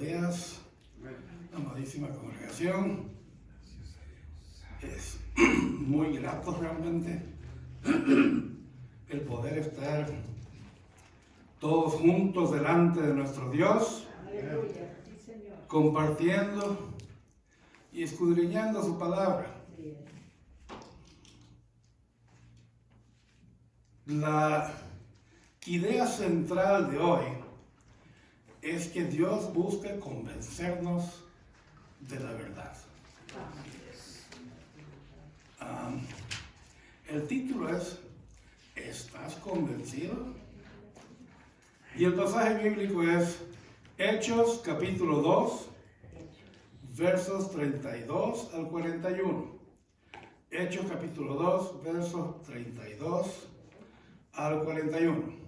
días, amadísima congregación. Es muy grato realmente el poder estar todos juntos delante de nuestro Dios, compartiendo y escudriñando su palabra. La idea central de hoy es que Dios busca convencernos de la verdad. El título es ¿Estás convencido? Y el pasaje bíblico es Hechos capítulo 2, versos 32 al 41. Hechos capítulo 2, versos 32 al 41.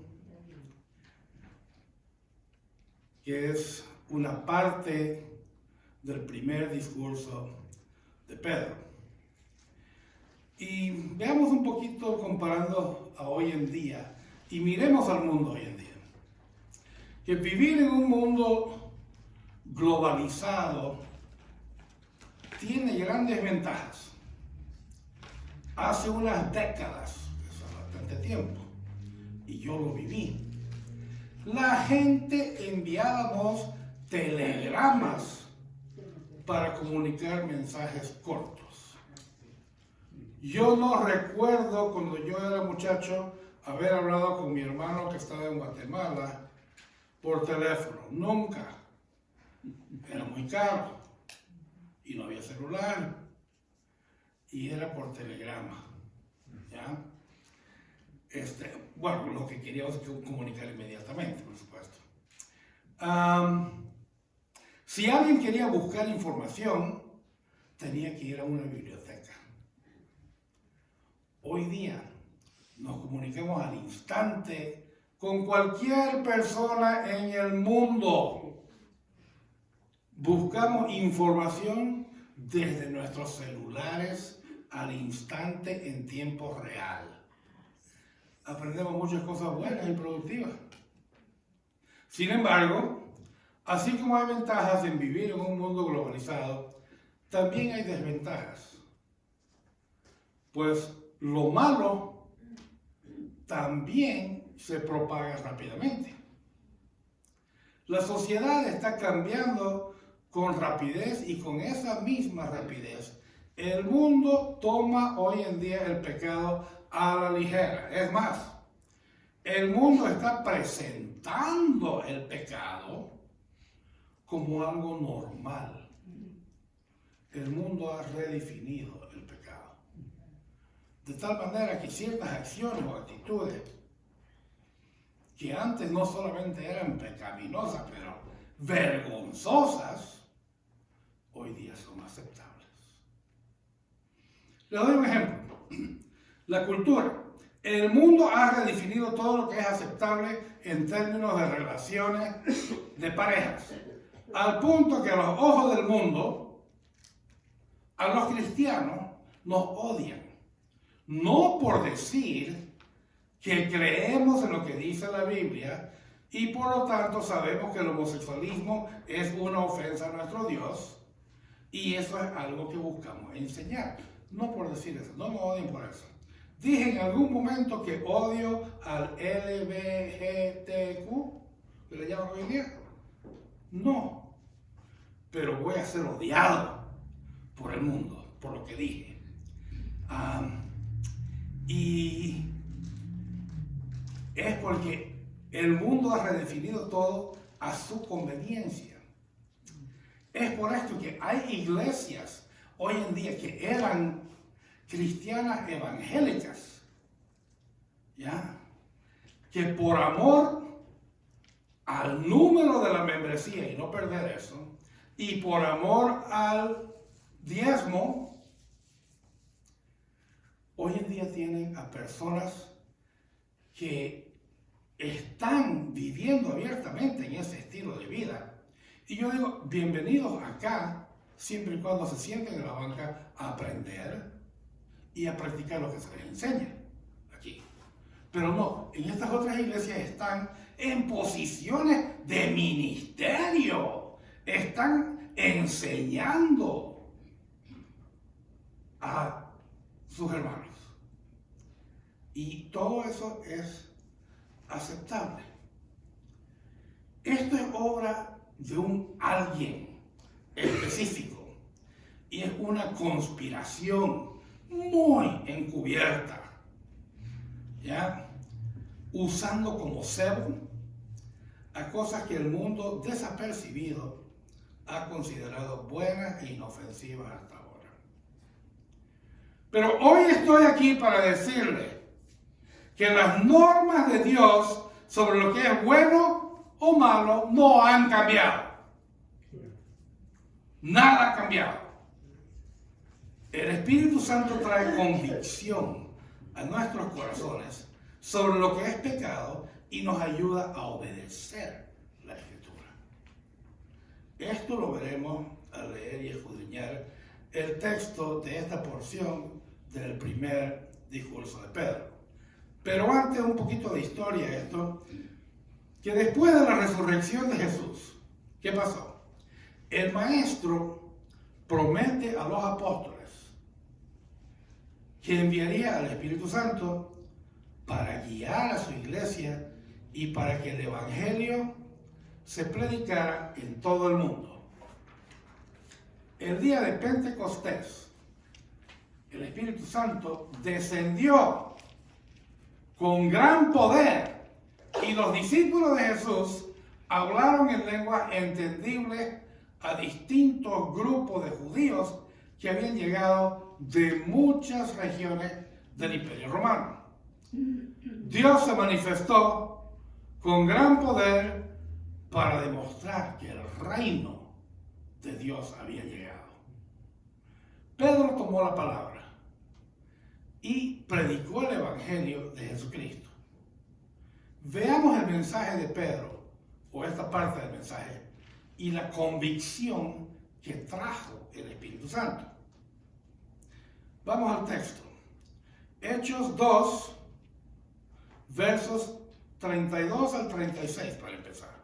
Que es una parte del primer discurso de Pedro. Y veamos un poquito comparando a hoy en día, y miremos al mundo hoy en día. Que vivir en un mundo globalizado tiene grandes ventajas. Hace unas décadas, eso es bastante tiempo, y yo lo viví, la gente enviábamos telegramas para comunicar mensajes cortos. Yo no recuerdo cuando yo era muchacho haber hablado con mi hermano que estaba en Guatemala por teléfono. Nunca. Era muy caro y no había celular y era por telegrama. ¿Ya? Bueno, lo que queríamos comunicar inmediatamente, por supuesto. Si alguien quería buscar información, tenía que ir a una biblioteca. Hoy día nos comunicamos al instante con cualquier persona en el mundo. Buscamos información desde nuestros celulares al instante en tiempo real. Aprendemos muchas cosas buenas y productivas. Sin embargo, así como hay ventajas en vivir en un mundo globalizado, también hay desventajas. Pues lo malo también se propaga rápidamente. La sociedad está cambiando con rapidez y con esa misma rapidez el mundo toma hoy en día el pecado a la ligera. Es más, el mundo está presentando el pecado como algo normal. El mundo ha redefinido el pecado. De tal manera que ciertas acciones o actitudes que antes no solamente eran pecaminosas, pero vergonzosas, hoy día son aceptables. Les doy un ejemplo. La cultura. El mundo ha redefinido todo lo que es aceptable en términos de relaciones de parejas, al punto que a los ojos del mundo, a los cristianos nos odian. No por decir que creemos en lo que dice la Biblia y por lo tanto sabemos que el homosexualismo es una ofensa a nuestro Dios y eso es algo que buscamos enseñar. No por decir eso, no me odien por eso. Dije en algún momento que odio al LGBTQ, ¿que le llaman hoy en día? No, pero voy a ser odiado por el mundo, por lo que dije. Y es porque el mundo ha redefinido todo a su conveniencia. Es por esto que hay iglesias hoy en día que eran cristianas evangélicas, ¿ya? Que por amor al número de la membresía y no perder eso, y por amor al diezmo, hoy en día tienen a personas que están viviendo abiertamente en ese estilo de vida. Y yo digo, bienvenidos acá, siempre y cuando se sienten en la banca a aprender y a practicar lo que se les enseña aquí. Pero no, en estas otras iglesias están en posiciones de ministerio, están enseñando a sus hermanos. Y todo eso es aceptable. Esto es obra de un alguien específico y es una conspiración muy encubierta, ¿ya? Usando como cebo a cosas que el mundo desapercibido ha considerado buenas e inofensivas hasta ahora. Pero hoy estoy aquí para decirle que las normas de Dios sobre lo que es bueno o malo no han cambiado. Nada ha cambiado. El Espíritu Santo trae convicción a nuestros corazones sobre lo que es pecado y nos ayuda a obedecer la Escritura. Esto lo veremos al leer y escudriñar el texto de esta porción del primer discurso de Pedro. Pero antes un poquito de historia esto, que después de la resurrección de Jesús, ¿qué pasó? El Maestro promete a los apóstoles que enviaría al Espíritu Santo para guiar a su iglesia y para que el Evangelio se predicara en todo el mundo. El día de Pentecostés, el Espíritu Santo descendió con gran poder y los discípulos de Jesús hablaron en lengua entendible a distintos grupos de judíos que habían llegado de muchas regiones del Imperio Romano. Dios se manifestó con gran poder para demostrar que el reino de Dios había llegado. Pedro tomó la palabra y predicó el Evangelio de Jesucristo. Veamos el mensaje de Pedro, o esta parte del mensaje, y la convicción que trajo el Espíritu Santo. Vamos al texto. Hechos 2, versos 32 al 36 para empezar.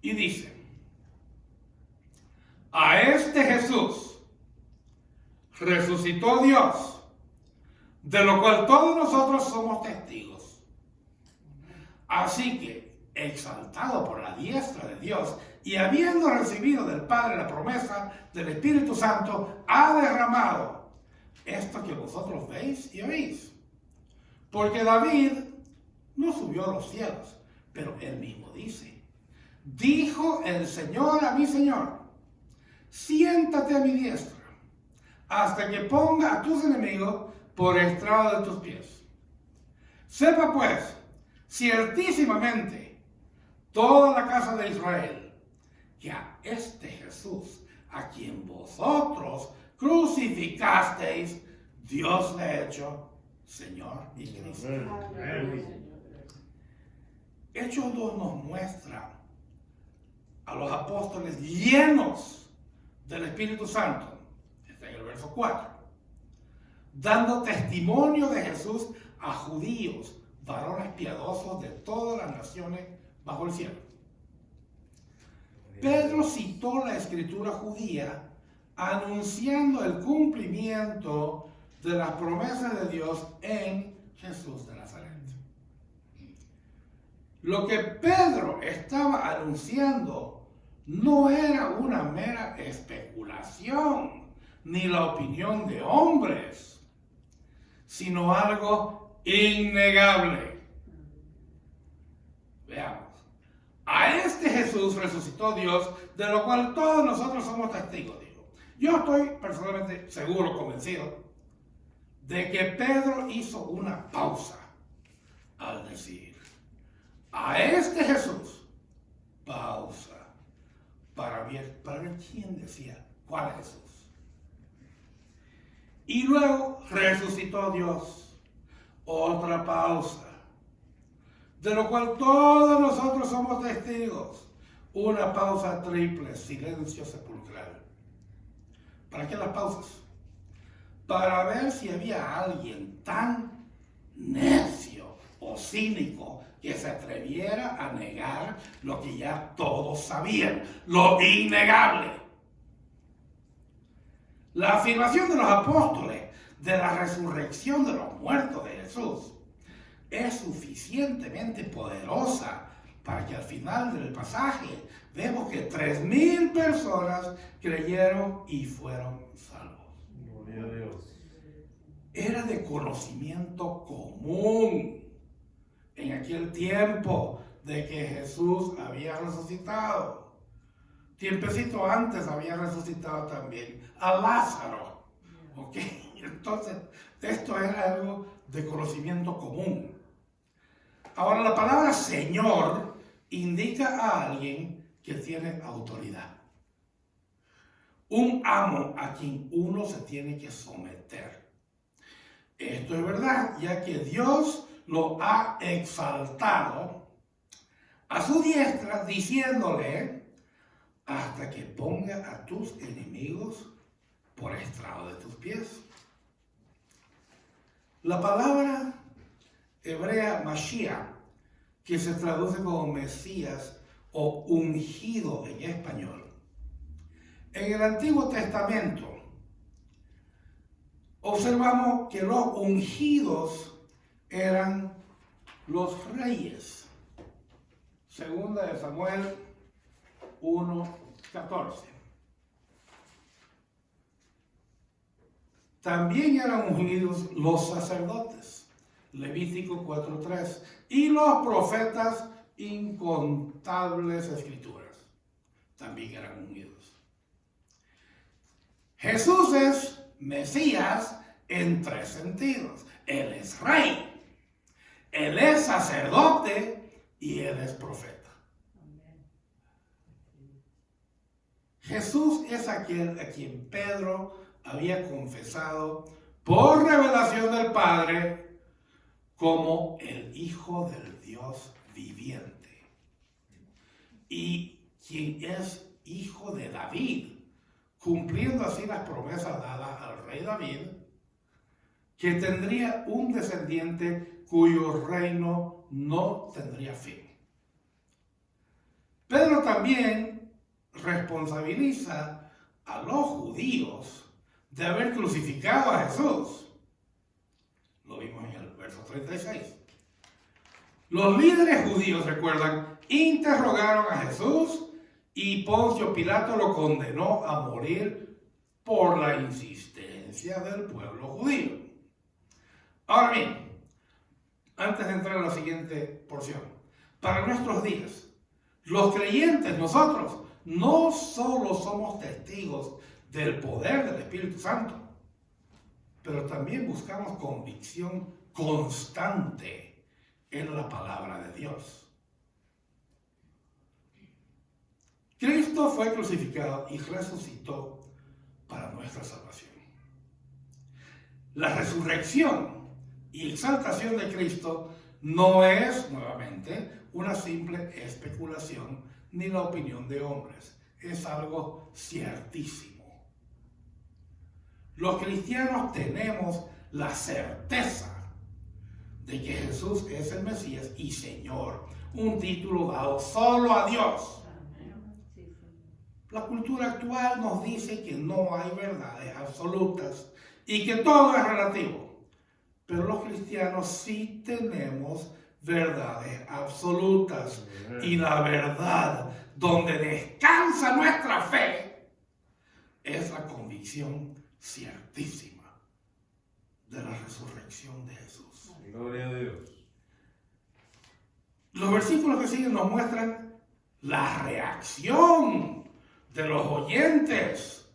Y dice: a este Jesús resucitó Dios, de lo cual todos nosotros somos testigos. Así que, exaltado por la diestra de Dios y habiendo recibido del Padre la promesa del Espíritu Santo, ha derramado esto que vosotros veis y oís. Porque David no subió a los cielos, pero él mismo dice: dijo el Señor a mi Señor, siéntate a mi diestra, hasta que ponga a tus enemigos por estrado de tus pies. Sepa pues, ciertísimamente, toda la casa de Israel, que a este Jesús, a quien vosotros crucificasteis, Dios le ha hecho Señor y Cristo. Hechos 2 nos muestra a los apóstoles llenos del Espíritu Santo, está en el verso 4, dando testimonio de Jesús a judíos, varones piadosos de todas las naciones bajo el cielo. Pedro citó la escritura judía anunciando el cumplimiento de las promesas de Dios en Jesús de Nazaret. Lo que Pedro estaba anunciando no era una mera especulación ni la opinión de hombres, sino algo innegable. Veamos. A este Jesús resucitó Dios, de lo cual todos nosotros somos testigos, digo. Yo estoy personalmente seguro, convencido, de que Pedro hizo una pausa al decir: a este Jesús, pausa, para ver quién decía cuál Jesús. Y luego resucitó Dios, otra pausa, de lo cual todos nosotros somos testigos, una pausa triple, silencio sepulcral. ¿Para qué las pausas? Para ver si había alguien tan necio o cínico que se atreviera a negar lo que ya todos sabían, lo innegable. La afirmación de los apóstoles de la resurrección de los muertos de Jesús es suficientemente poderosa para que al final del pasaje vemos que 3,000 personas creyeron y fueron salvos. Gloria a Dios. Era de conocimiento común en aquel tiempo de que Jesús había resucitado. Tiempecito antes había resucitado también a Lázaro. ¿Ok? Entonces, esto era algo de conocimiento común. Ahora, la palabra Señor indica a alguien que tiene autoridad. Un amo a quien uno se tiene que someter. Esto es verdad, ya que Dios lo ha exaltado a su diestra, diciéndole, hasta que ponga a tus enemigos por estrado de tus pies. La palabra hebrea Mashiach, que se traduce como Mesías o ungido en español, en el Antiguo Testamento observamos que los ungidos eran los reyes. Segunda de Samuel 1:14. También eran ungidos los sacerdotes, Levítico 4:3, y los profetas, incontables escrituras, también eran ungidos. Jesús es Mesías en 3 sentidos. Él es rey, Él es sacerdote y Él es profeta. Jesús es aquel a quien Pedro había confesado por revelación del Padre como el Hijo del Dios viviente, y quien es hijo de David, cumpliendo así las promesas dadas al rey David, que tendría un descendiente cuyo reino no tendría fin. Pedro también responsabiliza a los judíos de haber crucificado a Jesús. Lo vimos en el verso 36. Los líderes judíos, recuerdan, interrogaron a Jesús y Poncio Pilato lo condenó a morir por la insistencia del pueblo judío. Ahora bien, antes de entrar a la siguiente porción, para nuestros días, los creyentes, nosotros, no solo somos testigos del poder del Espíritu Santo, pero también buscamos convicción constante en la palabra de Dios. Cristo fue crucificado y resucitó para nuestra salvación. La resurrección y exaltación de Cristo no es, nuevamente, una simple especulación ni la opinión de hombres. Es algo ciertísimo. Los cristianos tenemos la certeza de que Jesús es el Mesías y Señor, un título dado solo a Dios. La cultura actual nos dice que no hay verdades absolutas y que todo es relativo. Pero los cristianos sí tenemos verdades absolutas. Y la verdad donde descansa nuestra fe es la convicción ciertísima de la resurrección de Jesús. Gloria a Dios. Los versículos que siguen nos muestran la reacción de los oyentes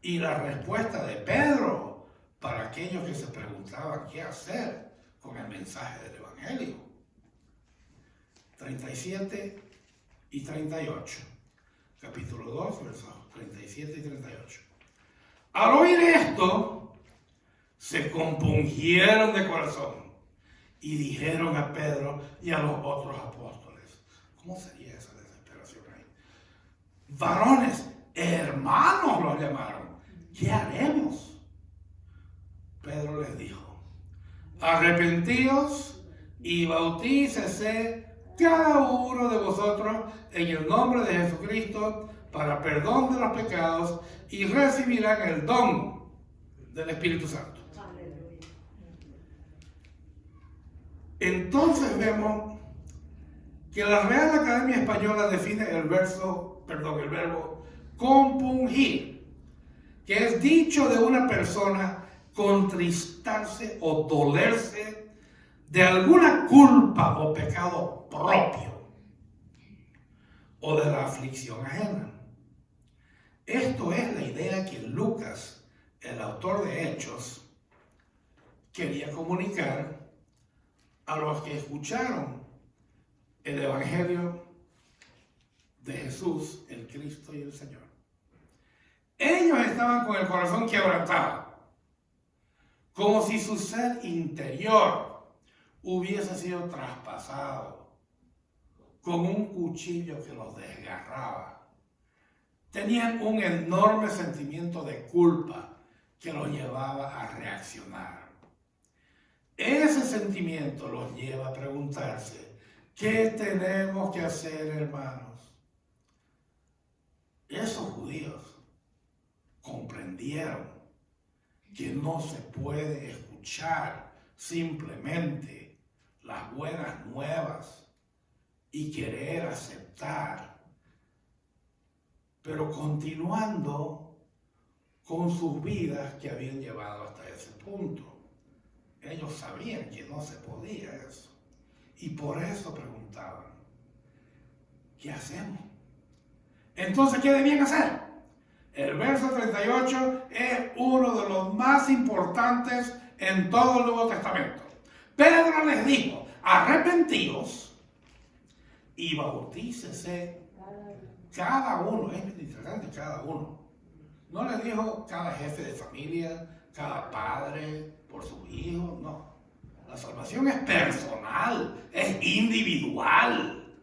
y la respuesta de Pedro para aquellos que se preguntaban qué hacer con el mensaje del Evangelio. 37 y 38. Capítulo 2, versos 37 y 38. Al oír esto, se compungieron de corazón y dijeron a Pedro y a los otros apóstoles. ¿Cómo sería esa desesperación ahí? Varones, hermanos los llamaron. ¿Qué haremos? Pedro les dijo, arrepentíos y bautícese cada uno de vosotros en el nombre de Jesucristo para perdón de los pecados y recibirán el don del Espíritu Santo. Entonces vemos que la Real Academia Española define el verbo compungir, que es dicho de una persona contristarse o dolerse de alguna culpa o pecado propio o de la aflicción ajena. Esto es la idea que Lucas, el autor de Hechos, quería comunicar a los que escucharon el Evangelio de Jesús, el Cristo y el Señor. Ellos estaban con el corazón quebrantado, como si su ser interior hubiese sido traspasado con un cuchillo que los desgarraba. Tenían un enorme sentimiento de culpa que los llevaba a reaccionar. Ese sentimiento los lleva a preguntarse, ¿qué tenemos que hacer, hermanos? Esos judíos comprendieron que no se puede escuchar simplemente las buenas nuevas y querer aceptar, pero continuando con sus vidas que habían llevado hasta ese punto. Ellos sabían que no se podía eso y por eso preguntaban, ¿qué hacemos? Entonces, ¿qué debían hacer? El verso 38 es uno de los más importantes en todo el Nuevo Testamento. Pedro les dijo, arrepentíos y bautícese cada uno. Es interesante, cada uno. No les dijo cada jefe de familia, cada padre por sus hijos, no. La salvación es personal, es individual.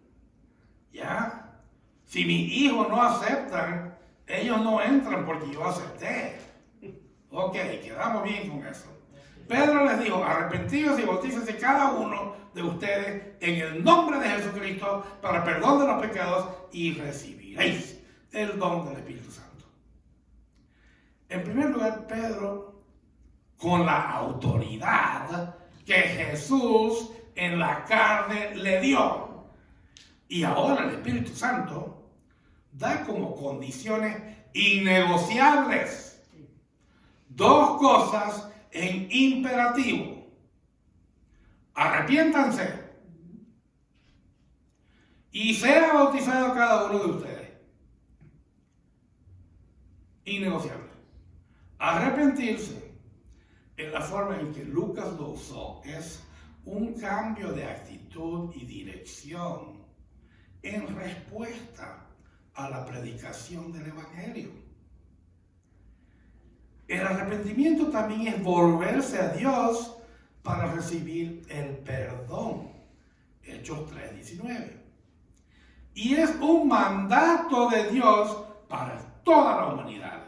¿Ya? Si mis hijos no aceptan, ellos no entran porque yo acepté. Ok, quedamos bien con eso. Pedro les dijo, arrepentidos y bautícense cada uno de ustedes en el nombre de Jesucristo para perdón de los pecados y recibiréis el don del Espíritu Santo. En primer lugar, Pedro, con la autoridad que Jesús en la carne le dio, y ahora el Espíritu Santo, da como condiciones innegociables dos cosas en imperativo. Arrepiéntanse y sea bautizado cada uno de ustedes. Innegociable. Arrepentirse, en la forma en que Lucas lo usó, es un cambio de actitud y dirección en respuesta a la predicación del Evangelio. El arrepentimiento también es volverse a Dios para recibir el perdón. Hechos 3:19. Y es un mandato de Dios para toda la humanidad.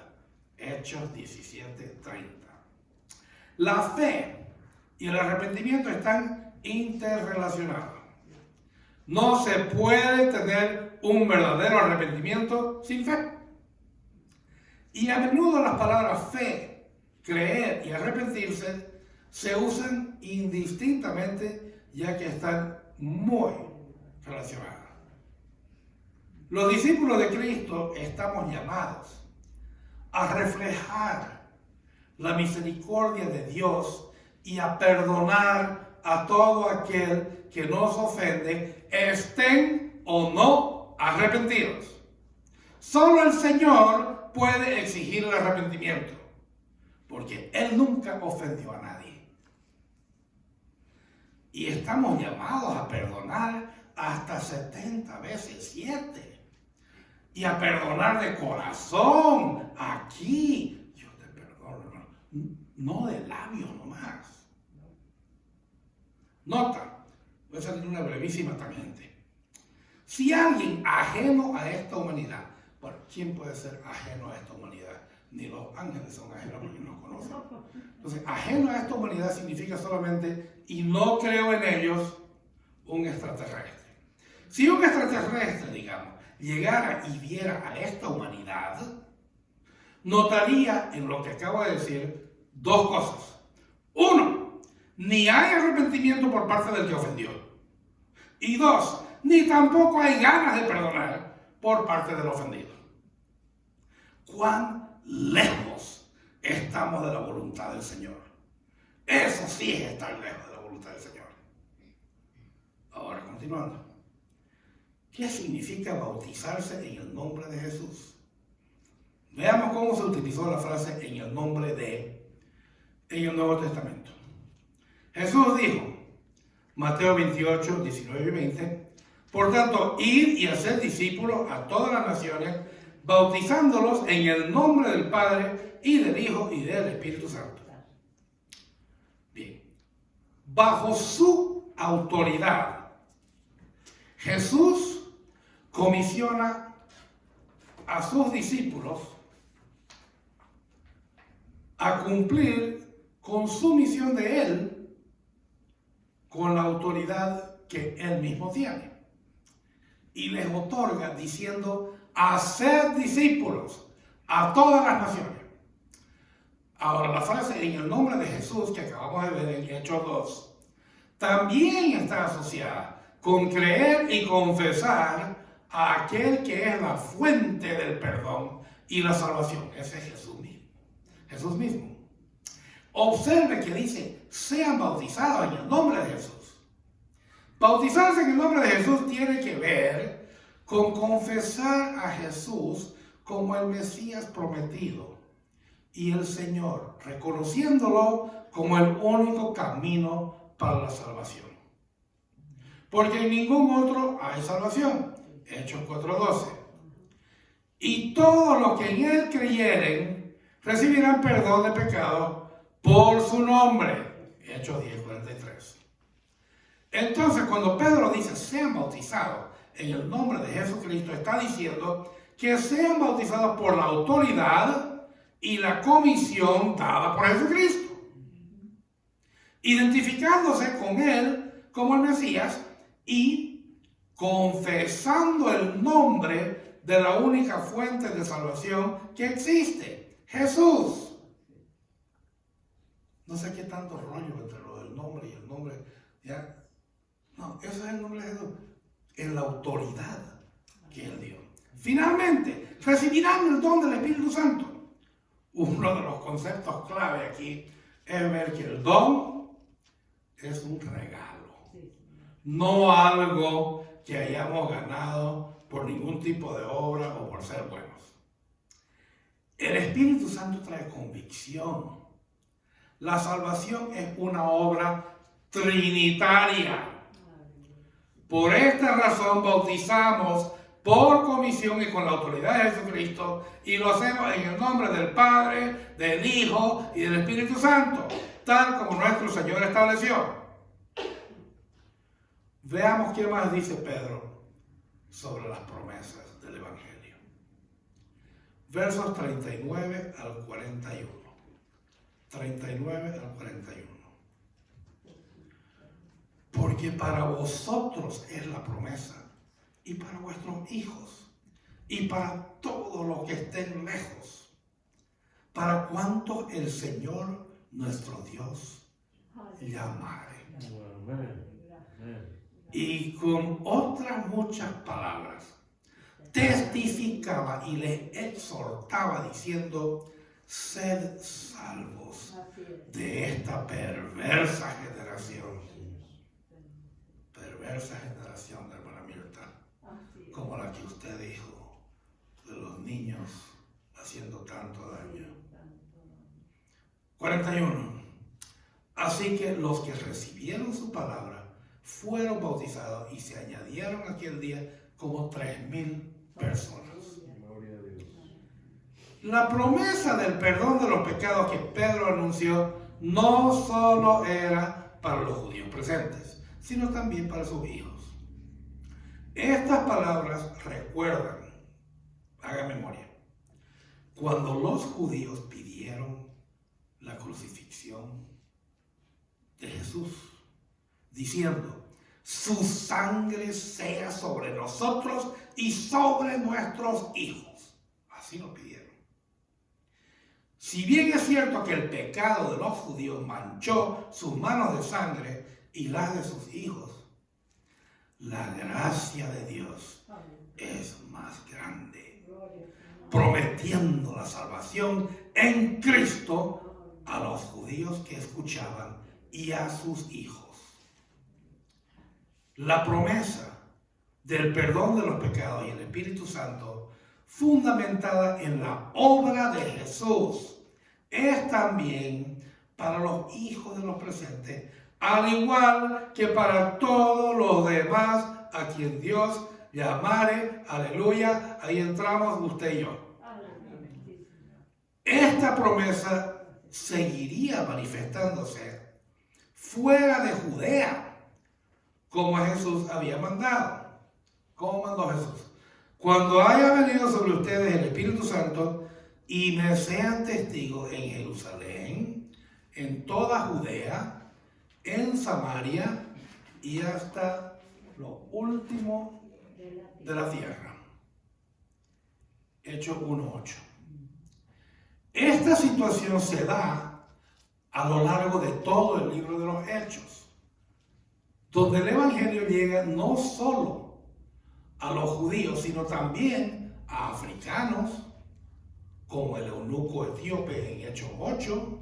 Hechos 17:30. La fe y el arrepentimiento están interrelacionados. No se puede tener un verdadero arrepentimiento sin fe. Y a menudo las palabras fe, creer y arrepentirse se usan indistintamente, ya que están muy relacionadas. Los discípulos de Cristo estamos llamados a reflejar la misericordia de Dios y a perdonar a todo aquel que nos ofende, estén o no arrepentidos. Solo el Señor puede exigir el arrepentimiento, porque Él nunca ofendió a nadie. Y estamos llamados a perdonar hasta 70 veces 7. Y a perdonar de corazón, aquí. Yo te perdono, no de labios nomás. Nota, voy a salir una brevísima tangente. Si alguien ajeno a esta humanidad, bueno, ¿quién puede ser ajeno a esta humanidad? Ni los ángeles son ajenos porque nos conocen. Entonces, ajeno a esta humanidad significa solamente, y no creo en ellos, un extraterrestre. Si un extraterrestre, digamos, llegara y viera a esta humanidad, notaría en lo que acabo de decir dos cosas. Uno, ni hay arrepentimiento por parte del que ofendió. Y dos, ni tampoco hay ganas de perdonar por parte del ofendido. ¿Cuán lejos estamos de la voluntad del Señor? Eso sí es estar lejos de la voluntad del Señor. Ahora, continuando. ¿Qué significa bautizarse en el nombre de Jesús? Veamos cómo se utilizó la frase en el nombre de en el Nuevo Testamento. Jesús dijo, Mateo 28, 19 y 20, por tanto, id y haced discípulos a todas las naciones, bautizándolos en el nombre del Padre y del Hijo y del Espíritu Santo. Bien, bajo su autoridad, Jesús comisiona a sus discípulos a cumplir con su misión de Él, con la autoridad que Él mismo tiene. Y les otorga diciendo, haced discípulos a todas las naciones. Ahora, la frase en el nombre de Jesús que acabamos de ver en Hechos 2, también está asociada con creer y confesar a aquel que es la fuente del perdón y la salvación. Ese es Jesús mismo. Jesús mismo. Observe que dice, sean bautizados en el nombre de Jesús. Bautizarse en el nombre de Jesús tiene que ver con confesar a Jesús como el Mesías prometido y el Señor, reconociéndolo como el único camino para la salvación. Porque en ningún otro hay salvación. Hechos 4:12. Y todos los que en Él creyeren recibirán perdón de pecados por su nombre. Hechos 10:43. Entonces, cuando Pedro dice, sean bautizados en el nombre de Jesucristo, está diciendo que sean bautizados por la autoridad y la comisión dada por Jesucristo, identificándose con Él como el Mesías y confesando el nombre de la única fuente de salvación que existe, Jesús. No sé qué tanto rollo entre lo del nombre y el nombre, ¿ya? No, ese es el nombre de Jesús, en la autoridad que Él dio. Finalmente, recibirán el don del Espíritu Santo. Uno de los conceptos clave aquí es ver que el don es un regalo, no algo que hayamos ganado por ningún tipo de obra o por ser buenos. El Espíritu Santo trae convicción. La salvación es una obra trinitaria. Por esta razón bautizamos por comisión y con la autoridad de Jesucristo, y lo hacemos en el nombre del Padre, del Hijo y del Espíritu Santo, tal como nuestro Señor estableció. Veamos qué más dice Pedro sobre las promesas del Evangelio. Versos 39 al 41. 39 al 41. Porque para vosotros es la promesa, y para vuestros hijos, y para todos los que estén lejos, para cuanto el Señor nuestro Dios llamare. Y con otras muchas palabras testificaba y les exhortaba diciendo, sed salvos de esta perversa generación. Perversa generación de hermana Mirta, como la que usted dijo, de los niños haciendo tanto daño. 41. Así que los que recibieron su palabra fueron bautizados y se añadieron aquel día como 3,000 personas. La promesa del perdón de los pecados que Pedro anunció no solo era para los judíos presentes, sino también para sus hijos. Estas palabras recuerdan, haga memoria, cuando los judíos pidieron la crucifixión de Jesús, diciendo, su sangre sea sobre nosotros y sobre nuestros hijos. Así lo pidieron. Si bien es cierto que el pecado de los judíos manchó sus manos de sangre y las de sus hijos, la gracia de Dios es más grande, prometiendo la salvación en Cristo a los judíos que escuchaban y a sus hijos. La promesa del perdón de los pecados y el Espíritu Santo, fundamentada en la obra de Jesús, es también para los hijos de los presentes, al igual que para todos los demás a quien Dios llamare. Aleluya, ahí entramos usted y yo. Esta promesa seguiría manifestándose fuera de Judea, como Jesús había mandado. ¿Cómo mandó Jesús? Cuando haya venido sobre ustedes el Espíritu Santo y me sean testigos en Jerusalén, en toda Judea, en Samaria y hasta lo último de la tierra. Hechos 1:8. Esta situación se da a lo largo de todo el libro de los Hechos, donde el Evangelio llega no solo a los judíos, sino también a africanos, como el eunuco etíope en Hechos 8,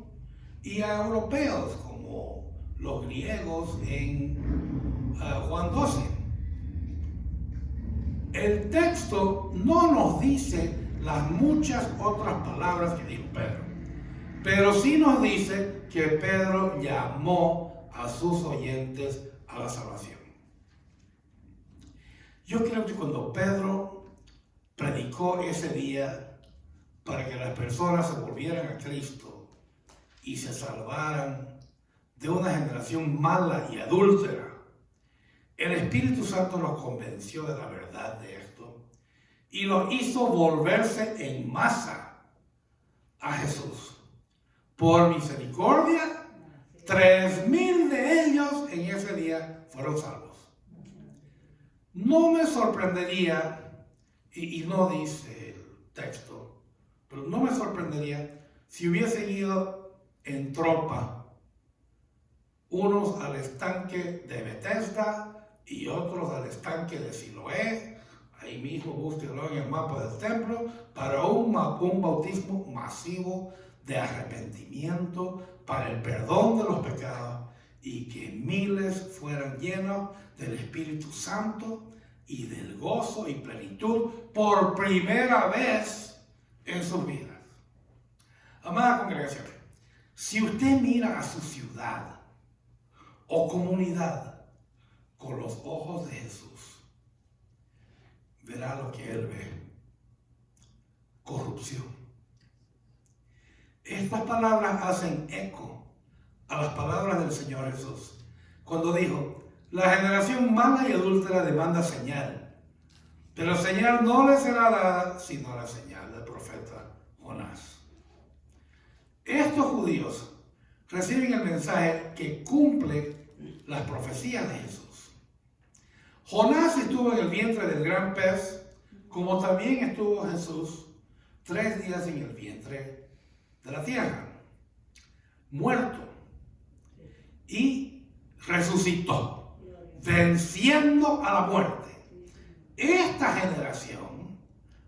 y a europeos, como los griegos en Juan 12. El texto no nos dice las muchas otras palabras que dijo Pedro, pero sí nos dice que Pedro llamó a sus oyentes a la salvación. Yo creo que cuando Pedro predicó ese día para que las personas se volvieran a Cristo y se salvaran de una generación mala y adúltera, el Espíritu Santo los convenció de la verdad de esto y los hizo volverse en masa a Jesús. Por misericordia, 3,000 de ellos en ese día fueron salvos. No me sorprendería, y no dice el texto, pero no me sorprendería si hubiesen ido en tropa, unos al estanque de Bethesda y otros al estanque de Siloé. Ahí mismo búsquenlo en el mapa del templo, para un bautismo masivo de arrepentimiento para el perdón de los pecados y que miles fueran llenos del Espíritu Santo y del gozo y plenitud por primera vez en sus vidas. Amada congregación, si usted mira a su ciudad o comunidad con los ojos de Jesús, verá lo que él ve: corrupción. Estas palabras hacen eco a las palabras del Señor Jesús cuando dijo: la generación mala y adúltera demanda señal, pero señal no le será dada sino la señal del profeta Jonás. Estos judíos reciben el mensaje que cumple las profecías de Jesús. Jonás estuvo en el vientre del gran pez, como también estuvo Jesús 3 días en el vientre de la tierra, muerto, y resucitó, venciendo a la muerte. Esta generación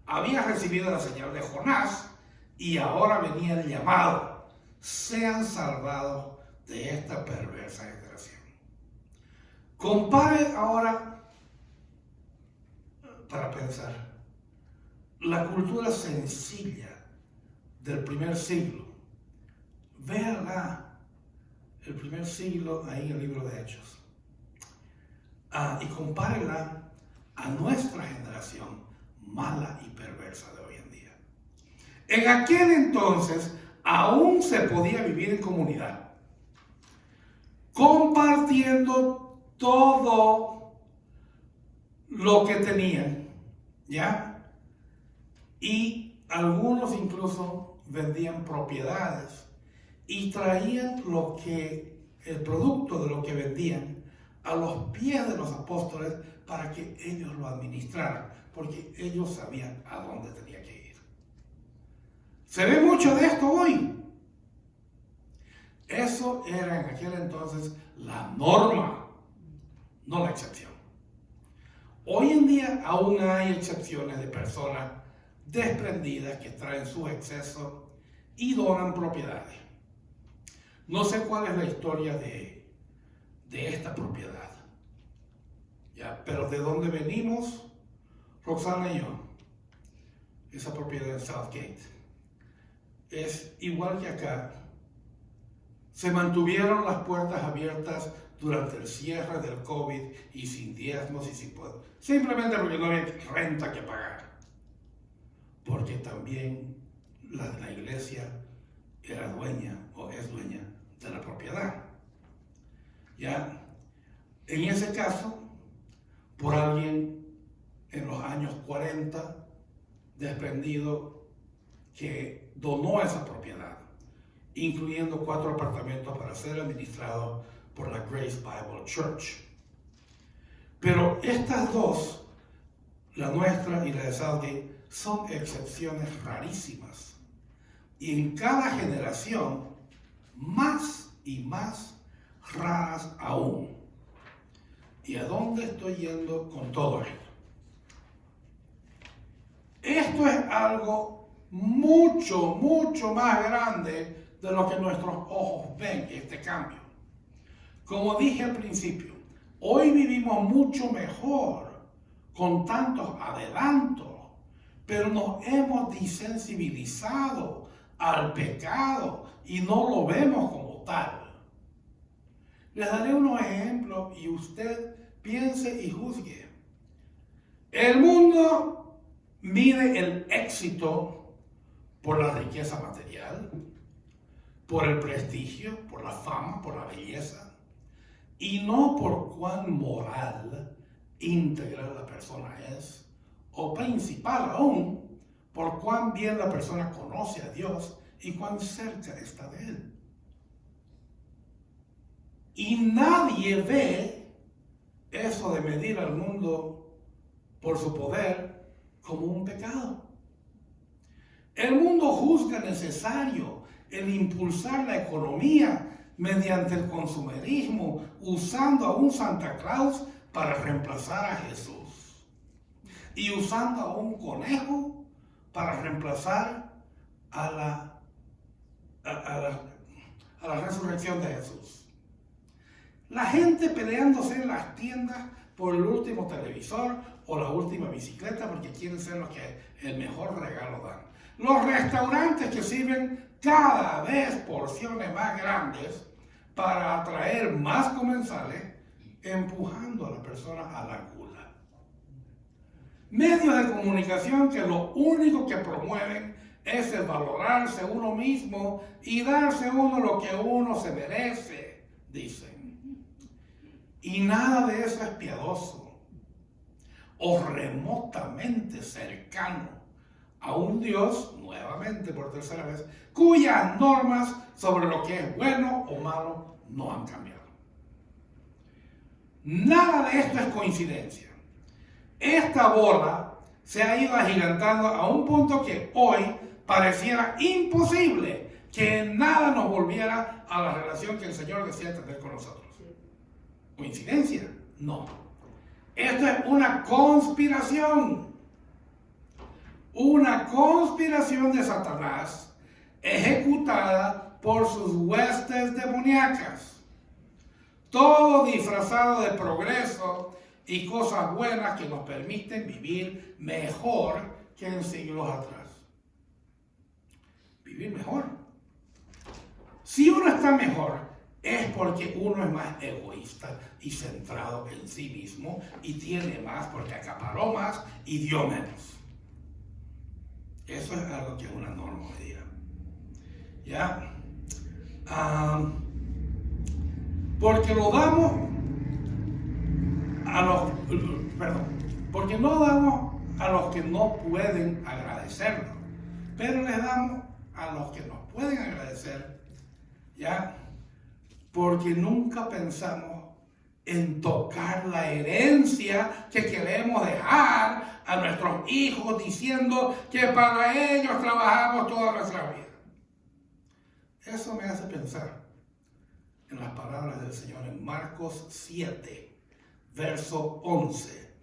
había recibido la señal de Jonás y ahora venía el llamado: sean salvados de esta perversa generación. Compare ahora, para pensar, la cultura sencilla del primer siglo. Véala, el primer siglo ahí en el libro de Hechos. Y compárela a nuestra generación mala y perversa de hoy en día. En aquel entonces aún se podía vivir en comunidad, compartiendo todo lo que tenían, ¿ya? Y algunos incluso vendían propiedades y traían el producto de lo que vendían a los pies de los apóstoles para que ellos lo administraran, porque ellos sabían a dónde tenía que ir. Se ve mucho de esto hoy. Eso era en aquel entonces la norma, no la excepción. Hoy en día aún hay excepciones de personas desprendidas que traen sus excesos y donan propiedades. No sé cuál es la historia de esta propiedad, ¿ya? Pero de dónde venimos, Roxana y yo, esa propiedad en Southgate, es igual que acá. Se mantuvieron las puertas abiertas durante el cierre del COVID y sin diezmos y sin poder, simplemente porque no había renta que pagar, porque también la iglesia era dueña o es dueña de la propiedad. Ya, en ese caso, por alguien en los años 40 desprendido que donó esa propiedad, incluyendo 4 apartamentos para ser administrados por la Grace Bible Church. Pero estas dos, la nuestra y la de Southgate, son excepciones rarísimas. Y en cada generación, más y más raras aún. ¿Y a dónde estoy yendo con todo esto? Esto es algo mucho, mucho más grande de lo que nuestros ojos ven, este cambio. Como dije al principio, hoy vivimos mucho mejor con tantos adelantos, pero nos hemos desensibilizado al pecado y no lo vemos como tal. Les daré unos ejemplos y usted piense y juzgue. El mundo mide el éxito por la riqueza material, por el prestigio, por la fama, por la belleza, y no por cuán moral, íntegra la persona es, o principal aún, por cuán bien la persona conoce a Dios y cuán cerca está de Él. Y nadie ve eso de medir al mundo por su poder como un pecado. El mundo juzga necesario el impulsar la economía mediante el consumerismo, usando a un Santa Claus para reemplazar a Jesús y usando a un conejo para reemplazar a la resurrección de Jesús. La gente peleándose en las tiendas por el último televisor o la última bicicleta porque quieren ser los que el mejor regalo dan. Los restaurantes que sirven cada vez porciones más grandes para atraer más comensales, empujando a la persona a la gula. Medios de comunicación que lo único que promueven es el valorarse uno mismo y darse uno lo que uno se merece, dicen. Y nada de eso es piadoso o remotamente cercano a un Dios, nuevamente por tercera vez, cuyas normas sobre lo que es bueno o malo no han cambiado. Nada de esto es coincidencia. Esta bola se ha ido agigantando a un punto que hoy pareciera imposible que nada nos volviera a la relación que el Señor desea tener con nosotros. ¿Coincidencia? No. Esto es una conspiración. Una conspiración de Satanás ejecutada por sus huestes demoníacas. Todo disfrazado de progreso y cosas buenas que nos permiten vivir mejor que en siglos atrás. Vivir mejor. Si uno está mejor, es porque uno es más egoísta y centrado en sí mismo y tiene más porque acaparó más y dio menos. Eso es algo que es una norma hoy día. ¿Ya? Porque lo damos a los... Perdón. Porque no damos a los que no pueden agradecernos. Pero les damos a los que nos pueden agradecer. ¿Ya? Porque nunca pensamos en tocar la herencia que queremos dejar a nuestros hijos, diciendo que para ellos trabajamos toda nuestra vida. Eso me hace pensar en las palabras del Señor en Marcos 7, verso 11,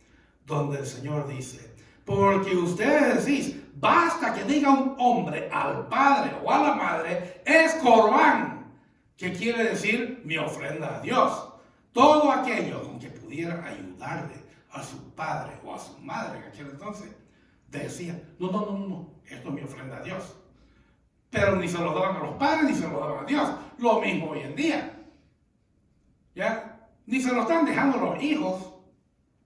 donde el Señor dice: porque ustedes decís, basta que diga un hombre al padre o a la madre, es corbán, que quiere decir mi ofrenda a Dios. Todo aquello con que pudiera ayudarle a su padre o a su madre en aquel entonces, decía, no, esto es mi ofrenda a Dios. Pero ni se lo daban a los padres, ni se lo daban a Dios. Lo mismo hoy en día. ¿Ya? Ni se lo están dejando los hijos.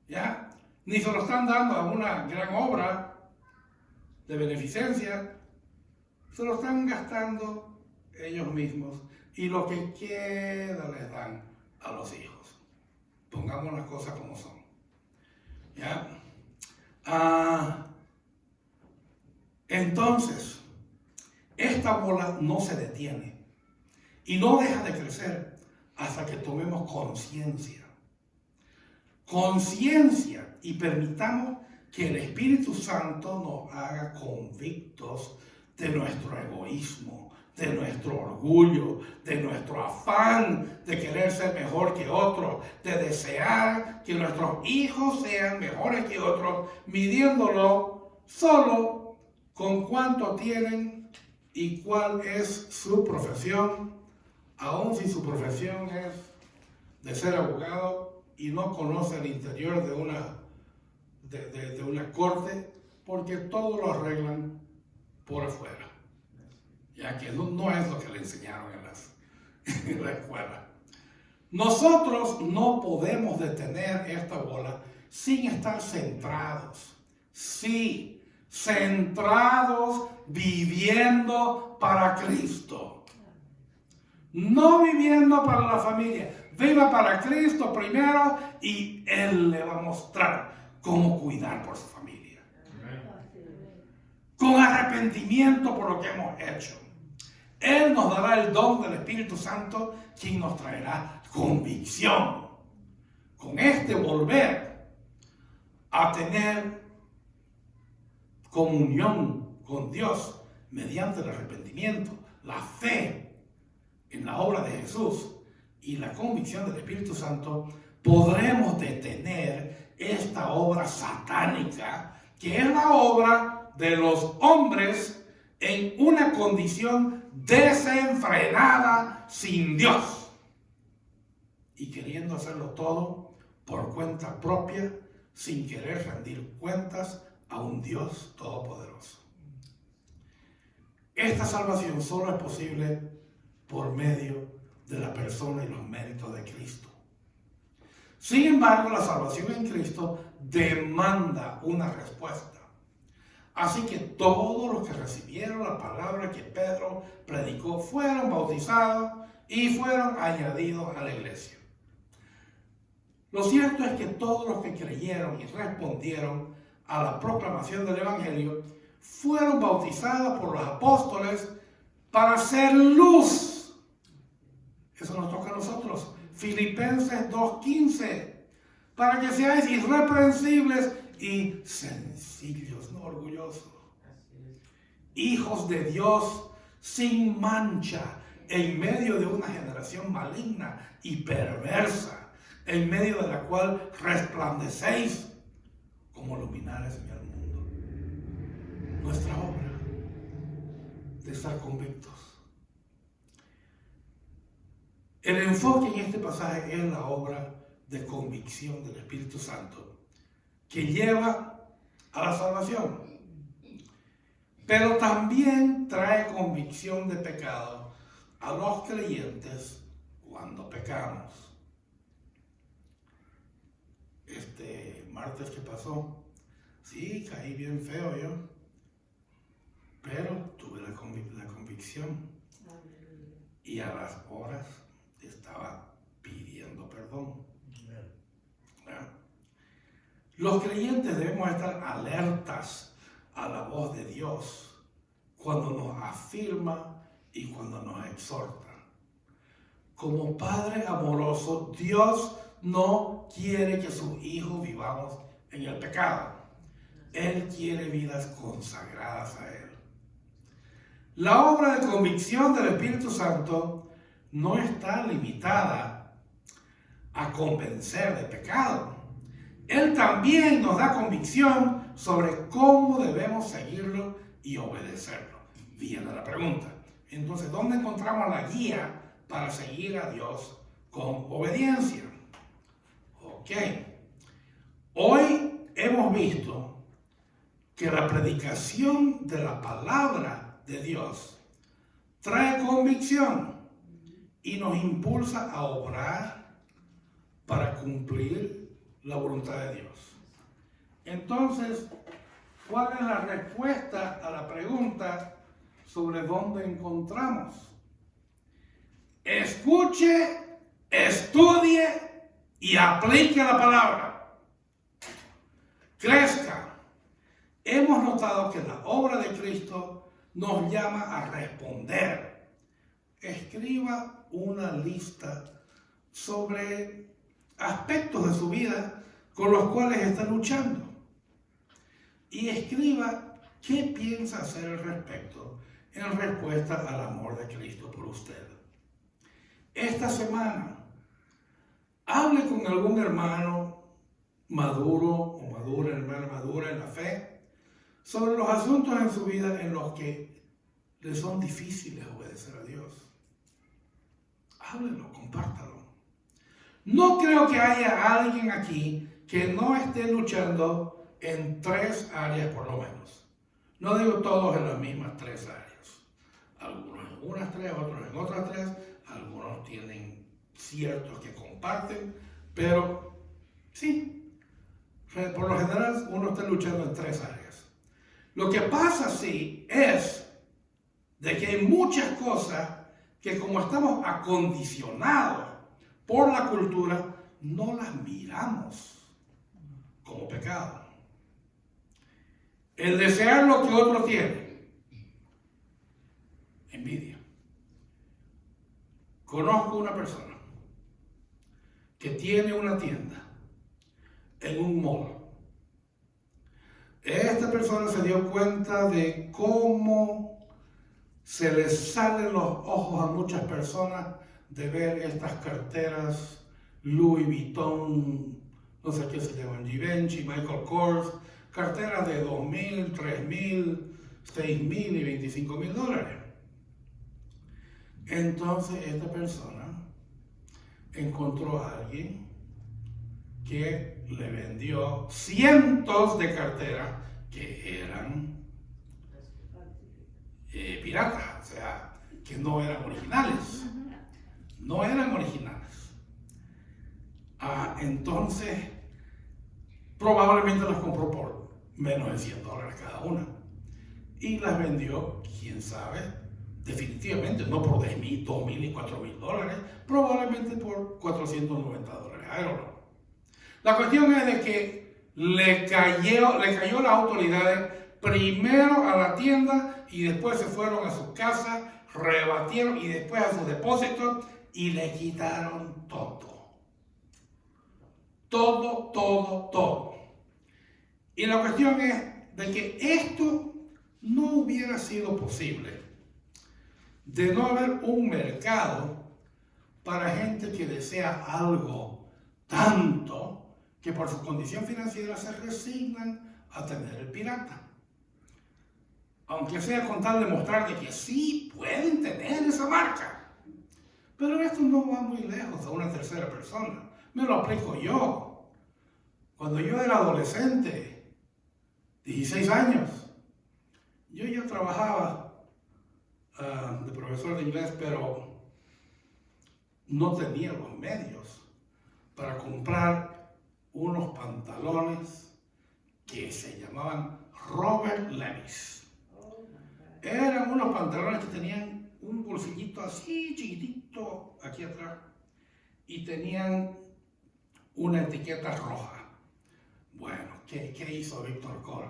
¿Ya? Ni se lo están dando a una gran obra de beneficencia. Se lo están gastando ellos mismos. Y lo que queda les dan a los hijos. Pongamos las cosas como son. ¿Ya? Entonces, esta bola no se detiene y no deja de crecer hasta que tomemos conciencia y permitamos que el Espíritu Santo nos haga convictos de nuestro egoísmo, de nuestro orgullo, de nuestro afán de querer ser mejor que otros, de desear que nuestros hijos sean mejores que otros, midiéndolo solo con cuánto tienen y cuál es su profesión, aun si su profesión es de ser abogado y no conoce el interior de una corte, porque todo lo arreglan por afuera, ya que no es lo que le enseñaron en la escuela. Nosotros no podemos detener esta bola sin estar centrados. Sí, centrados, viviendo para Cristo. No viviendo para la familia. Viva para Cristo primero y Él le va a mostrar cómo cuidar por su familia. Con arrepentimiento por lo que hemos hecho. Él nos dará el don del Espíritu Santo, quien nos traerá convicción. Con este volver a tener comunión con Dios mediante el arrepentimiento, la fe en la obra de Jesús y la convicción del Espíritu Santo, podremos detener esta obra satánica, que es la obra de los hombres en una condición desenfrenada sin Dios y queriendo hacerlo todo por cuenta propia, sin querer rendir cuentas a un Dios todopoderoso. Esta salvación solo es posible por medio de la persona y los méritos de Cristo. Sin embargo, la salvación en Cristo demanda una respuesta. Así que todos los que recibieron la palabra que Pedro predicó fueron bautizados y fueron añadidos a la iglesia. Lo cierto es que todos los que creyeron y respondieron a la proclamación del Evangelio fueron bautizados por los apóstoles para ser luz. Eso nos toca a nosotros. Filipenses 2:15. Para que seáis irreprensibles y sencillos, no orgullosos. Hijos de Dios sin mancha en medio de una generación maligna y perversa, en medio de la cual resplandecéis como luminares en el mundo. Nuestra obra de estar convictos. El enfoque en este pasaje es la obra de convicción del Espíritu Santo que lleva a la salvación, pero también trae convicción de pecado a los creyentes cuando pecamos. Este martes que pasó, sí, caí bien feo yo, pero tuve la convicción y a las horas estaba pidiendo perdón. Los creyentes debemos estar alertas a la voz de Dios cuando nos afirma y cuando nos exhorta. Como Padre amoroso, Dios no quiere que sus hijos vivamos en el pecado. Él quiere vidas consagradas a Él. La obra de convicción del Espíritu Santo no está limitada a convencer de pecado. Él también nos da convicción sobre cómo debemos seguirlo y obedecerlo. Viene la pregunta. Entonces, ¿dónde encontramos la guía para seguir a Dios con obediencia? Ok. Hoy hemos visto que la predicación de la palabra de Dios trae convicción y nos impulsa a obrar para cumplir la voluntad de Dios. Entonces, ¿cuál es la respuesta a la pregunta sobre dónde encontramos? Escuche, estudie y aplique la palabra. Crezca. Hemos notado que la obra de Cristo nos llama a responder. Escriba una lista sobre aspectos de su vida con los cuales está luchando. Y escriba qué piensa hacer al respecto en respuesta al amor de Cristo por usted. Esta semana, hable con algún hermano maduro o madura, hermana madura en la fe, sobre los asuntos en su vida en los que le son difíciles obedecer a Dios. Háblenlo, compártalo. No creo que haya alguien aquí que no esté luchando en 3 áreas por lo menos. No digo todos en las mismas 3 áreas. Algunos en unas 3, otros en otras 3. Algunos tienen ciertos que comparten, pero sí, por lo general uno está luchando en 3 áreas. Lo que pasa sí es de que hay muchas cosas que como estamos acondicionados por la cultura, no las miramos como pecado. El desear lo que otro tiene. Envidia. Conozco una persona que tiene una tienda en un mall. Esta persona se dio cuenta de cómo se les salen los ojos a muchas personas de ver estas carteras Louis Vuitton, no sé qué se llaman, Givenchy, Michael Kors, carteras de $2,000, $3,000, $6,000 y $25,000. Entonces esta persona encontró a alguien que le vendió cientos de carteras que eran piratas, o sea, que no eran originales. No eran originales. Entonces, probablemente las compró por menos de $100 cada una. Y las vendió, quién sabe, definitivamente, no por $10,000, $2,000 y $4,000, probablemente por $490. I don't know. La cuestión es de que le cayó las autoridades primero a la tienda y después se fueron a su casa, rebatieron y después a sus depósitos y le quitaron todo. Todo. Y la cuestión es de que esto no hubiera sido posible de no haber un mercado para gente que desea algo tanto que por su condición financiera se resignan a tener el pirata. Aunque sea con tal de mostrar de que sí pueden tener esa marca. Pero esto no va muy lejos a una tercera persona. Me lo aplico yo. Cuando yo era adolescente, 16 años, yo ya trabajaba de profesor de inglés, pero no tenía los medios para comprar unos pantalones que se llamaban Robert Levi's. Eran unos pantalones que tenían un bolsillito así chiquitito aquí atrás y tenían una etiqueta roja. Bueno, ¿qué hizo Víctor Cole?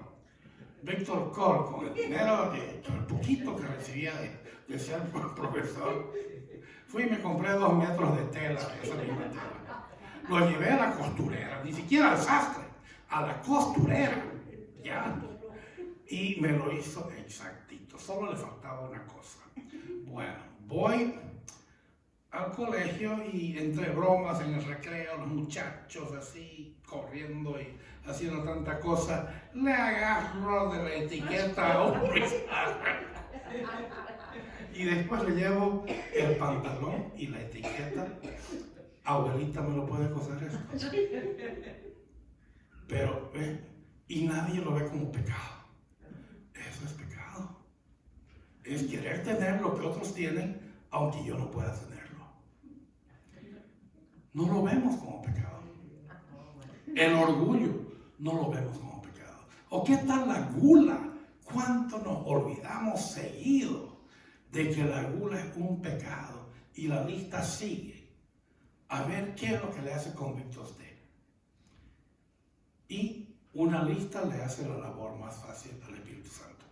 Víctor Cole, con el dinero, el poquito que recibía de ser profesor, fui y me compré 2 metros de tela, esa misma tela. Lo llevé a la costurera, ni siquiera al sastre, a la costurera, ¿ya? Y me lo hizo exactito, solo le faltaba una cosa. Bueno, voy al colegio y entre bromas en el recreo, los muchachos así corriendo y haciendo tanta cosa, le agarro de la etiqueta a un y después le llevo el pantalón y la etiqueta. Abuelita, ¿me lo puede coser esto? Pero, y nadie lo ve como pecado. Eso es pecado. Es querer tener lo que otros tienen, aunque yo no pueda tenerlo. No lo vemos como pecado. El orgullo no lo vemos como pecado. ¿O qué tal la gula? ¿Cuánto nos olvidamos seguido de que la gula es un pecado? Y la lista sigue. A ver qué es lo que le hace convicto a usted. Y una lista le hace la labor más fácil al Espíritu Santo.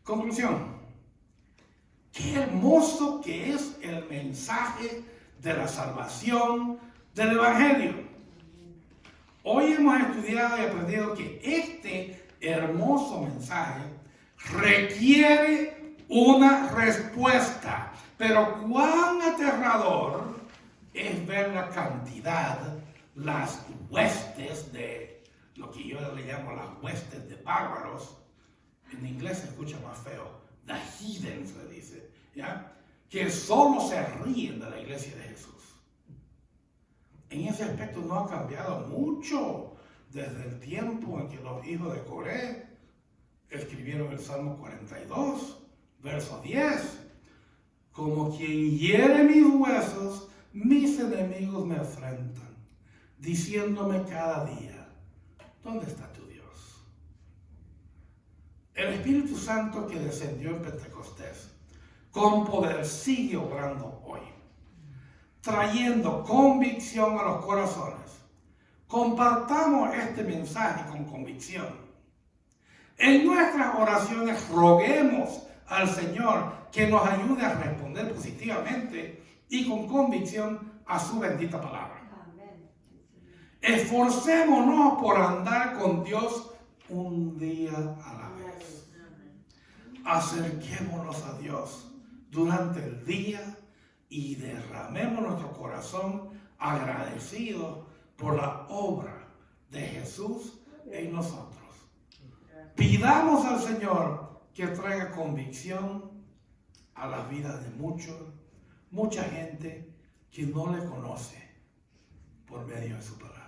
Conclusión. Qué hermoso que es el mensaje de la salvación del Evangelio. Hoy hemos estudiado y aprendido que este hermoso mensaje requiere una respuesta. Pero cuán aterrador es ver la cantidad, las huestes de lo que yo le llamo las huestes de bárbaros. En inglés se escucha más feo. The heathen se dice, ¿ya? Que solo se ríen de la iglesia de Jesús. En ese aspecto no ha cambiado mucho desde el tiempo en que los hijos de Coré escribieron el Salmo 42, verso 10. Como quien hiere mis huesos, mis enemigos me afrentan, diciéndome cada día, ¿dónde está tu Dios? El Espíritu Santo que descendió en Pentecostés, con poder, sigue obrando hoy, trayendo convicción a los corazones. Compartamos este mensaje con convicción. En nuestras oraciones roguemos al Señor que nos ayude a responder positivamente y con convicción a su bendita palabra. Esforcémonos por andar con Dios un día a la vez. Acerquémonos a Dios durante el día y derramemos nuestro corazón agradecido por la obra de Jesús en nosotros. Pidamos al Señor que traiga convicción a las vidas de mucha gente que no le conoce por medio de su palabra.